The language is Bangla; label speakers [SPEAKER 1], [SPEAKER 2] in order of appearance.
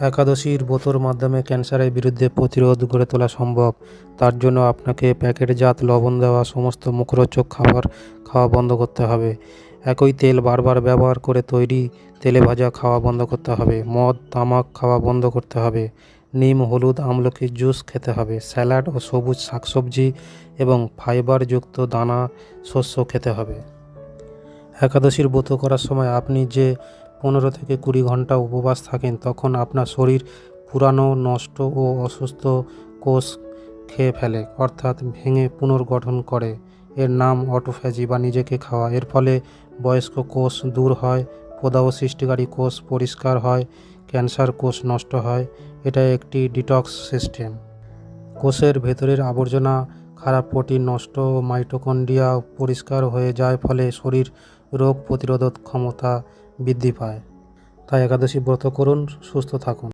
[SPEAKER 1] একাদশীর ব্রতর মাধ্যমে ক্যান্সারের বিরুদ্ধে প্রতিরোধ গড়ে তোলা সম্ভব। তার জন্য আপনাকে প্যাকেটজাত লবণ দেওয়া সমস্ত মুখরোচক খাবার খাওয়া বন্ধ করতে হবে। একই তেল বারবার ব্যবহার করে তৈরি তেলে ভাজা খাওয়া বন্ধ করতে হবে। মদ তামাক খাওয়া বন্ধ করতে হবে। নিম হলুদ আমলকির জুস খেতে হবে। স্যালাড ও সবুজ শাকসবজি এবং ফাইবারযুক্ত দানা শস্য খেতে হবে। একাদশীর ব্রত করার সময় আপনি যে 15 থেকে 20 ঘন্টা উপবাস থাকেন, তখন আপনার শরীর পুরানো নষ্ট ও অসুস্থ কোষ খেয়ে ফেলে, অর্থাৎ ভেঙে পুনর্গঠন করে। এর নাম অটোফ্যাজি বা নিজেকে খাওয়া। এর ফলে বয়স্ক কোষ দূর হয়, প্রদাহ সৃষ্টিকারী কোষ পরিষ্কার হয়, ক্যান্সার কোষ নষ্ট হয়। এটা একটি ডিটক্স সিস্টেম। কোষের ভেতরের আবর্জনা, খারাপ প্রোটিন নষ্ট ও মাইটোকন্ড্রিয়া পরিষ্কার হয়ে যায়, ফলে শরীর রোগ প্রতিরোধ ক্ষমতা বৃদ্ধি পায়। তাই একাদশী ব্রত করুন, সুস্থ থাকুন।